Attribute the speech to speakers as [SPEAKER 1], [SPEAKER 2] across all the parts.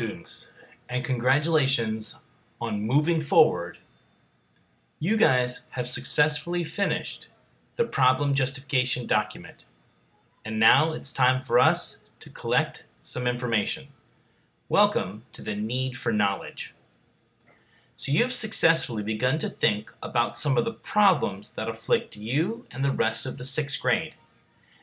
[SPEAKER 1] Students, and congratulations on moving forward. You guys have successfully finished the problem justification document, and now it's time for us to collect some information. Welcome to the need for knowledge. So you've successfully begun to think about some of the problems that afflict you and the rest of the 6th grade,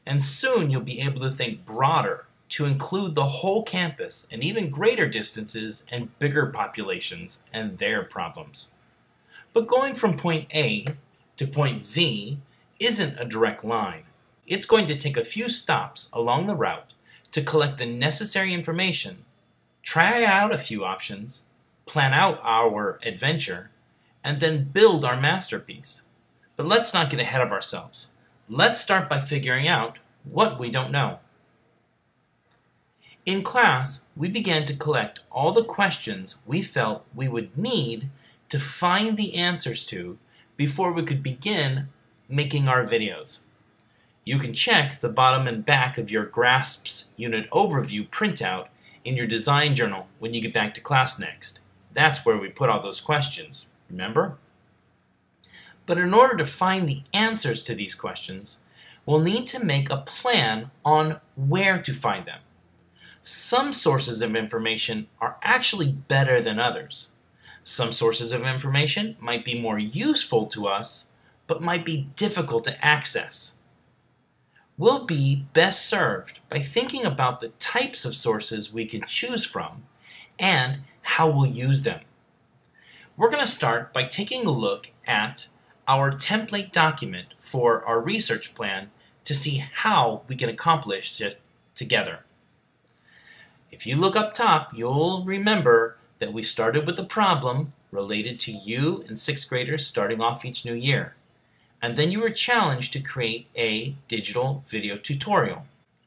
[SPEAKER 1] and soon you'll be able to think broader to include the whole campus and even greater distances and bigger populations and their problems. But going from point A to point Z isn't a direct line. It's going to take a few stops along the route to collect the necessary information, try out a few options, plan out our adventure, and then build our masterpiece. But let's not get ahead of ourselves. Let's start by figuring out what we don't know. In class, we began to collect all the questions we felt we would need to find the answers to before we could begin making our videos. You can check the bottom and back of your GRASPS Unit Overview printout in your design journal when you get back to class next. That's where we put all those questions, remember? But in order to find the answers to these questions, we'll need to make a plan on where to find them. Some sources of information are actually better than others. Some sources of information might be more useful to us, but might be difficult to access. We'll be best served by thinking about the types of sources we can choose from and how we'll use them. We're going to start by taking a look at our template document for our research plan to see how we can accomplish this together. If you look up top, you'll remember that we started with a problem related to you and 6th graders starting off each new year. And then you were challenged to create a digital video tutorial.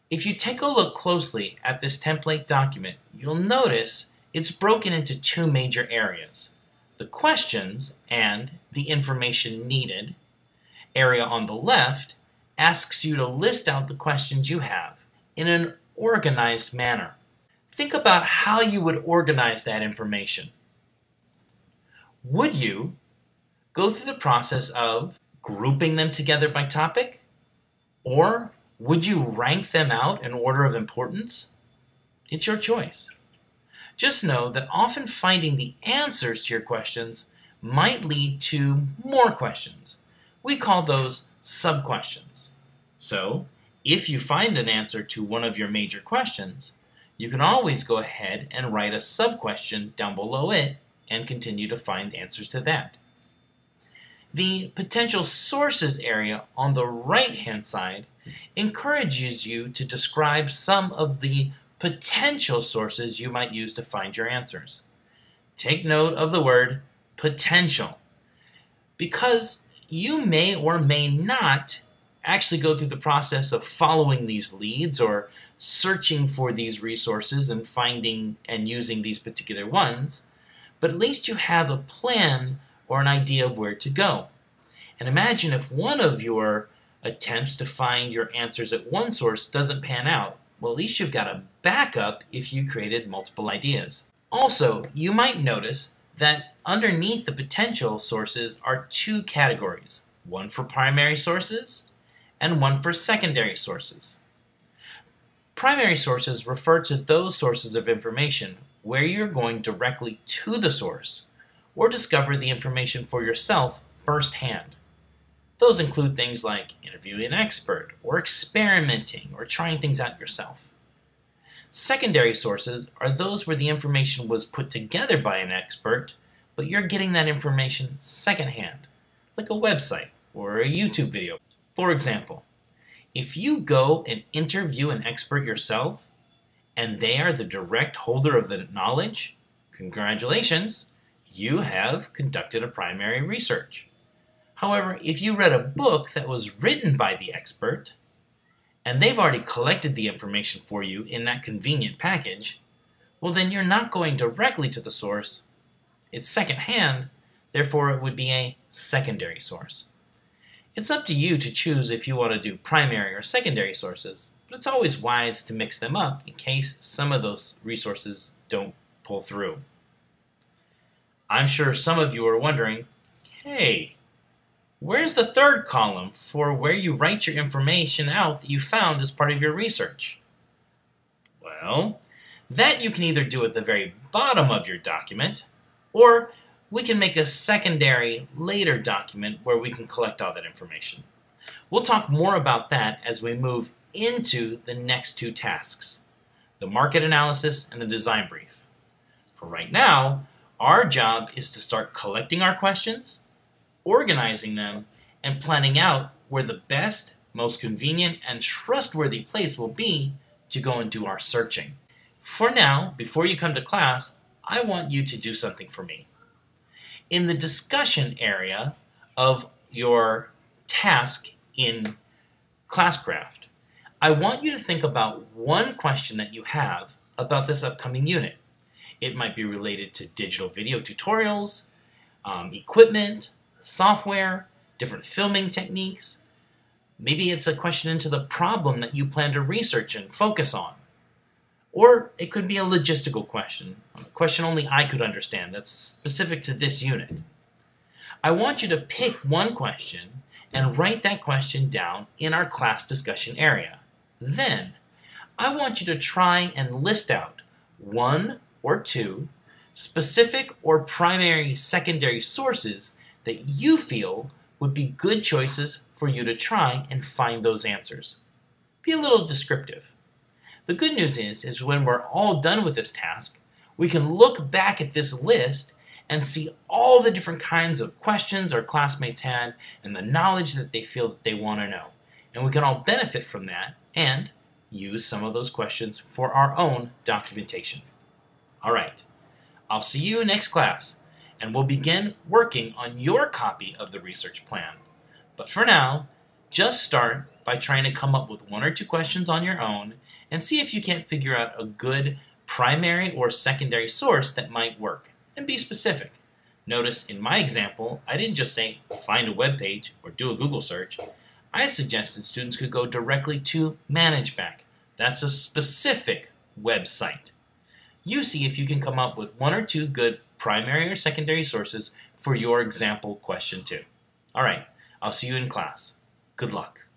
[SPEAKER 1] If you take a look closely at this template document, you'll notice it's broken into two major areas. The questions and the information needed area on the left asks you to list out the questions you have in an organized manner. Think about how you would organize that information. Would you go through the process of grouping them together by topic? Or would you rank them out in order of importance? It's your choice. Just know that often finding the answers to your questions might lead to more questions. We call those sub-questions. So, if you find an answer to one of your major questions, you can always go ahead and write a sub-question down below it and continue to find answers to that. The potential sources area on the right-hand side encourages you to describe some of the potential sources you might use to find your answers. Take note of the word potential, because you may or may not actually go through the process of following these leads or searching for these resources and finding and using these particular ones, but at least you have a plan or an idea of where to go. And imagine if one of your attempts to find your answers at one source doesn't pan out. Well, at least you've got a backup if you created multiple ideas. Also, you might notice that underneath the potential sources are two categories, one for primary sources and one for secondary sources. Primary sources refer to those sources of information where you're going directly to the source or discover the information for yourself firsthand. Those include things like interviewing an expert or experimenting or trying things out yourself. Secondary sources are those where the information was put together by an expert, but you're getting that information secondhand, like a website or a YouTube video. For example, if you go and interview an expert yourself, and they are the direct holder of the knowledge, congratulations, you have conducted a primary research. However, if you read a book that was written by the expert, and they've already collected the information for you in that convenient package, well then you're not going directly to the source. It's secondhand, therefore it would be a secondary source. It's up to you to choose if you want to do primary or secondary sources, but it's always wise to mix them up in case some of those resources don't pull through. I'm sure some of you are wondering, hey, where's the third column for where you write your information out that you found as part of your research? Well, that you can either do at the very bottom of your document, or we can make a secondary later document where we can collect all that information. We'll talk more about that as we move into the next two tasks, the market analysis and the design brief. For right now, our job is to start collecting our questions, organizing them, and planning out where the best, most convenient, and trustworthy place will be to go and do our searching. For now, before you come to class, I want you to do something for me. In the discussion area of your task in Classcraft, I want you to think about one question that you have about this upcoming unit. It might be related to digital video tutorials, equipment, software, different filming techniques. Maybe it's a question into the problem that you plan to research and focus on. Or it could be a logistical question, a question only I could understand that's specific to this unit. I want you to pick one question and write that question down in our class discussion area. Then, I want you to try and list out one or two specific or primary secondary sources that you feel would be good choices for you to try and find those answers. Be a little descriptive. The good news is when we're all done with this task, we can look back at this list and see all the different kinds of questions our classmates had and the knowledge that they feel that they want to know. And we can all benefit from that and use some of those questions for our own documentation. All right, I'll see you next class, and we'll begin working on your copy of the research plan. But for now, just start by trying to come up with one or two questions on your own and see if you can't figure out a good primary or secondary source that might work, and be specific. Notice in my example, I didn't just say find a web page or do a Google search. I suggested students could go directly to ManageBack. That's a specific website. You see if you can come up with one or two good primary or secondary sources for your example question too. All right, I'll see you in class. Good luck.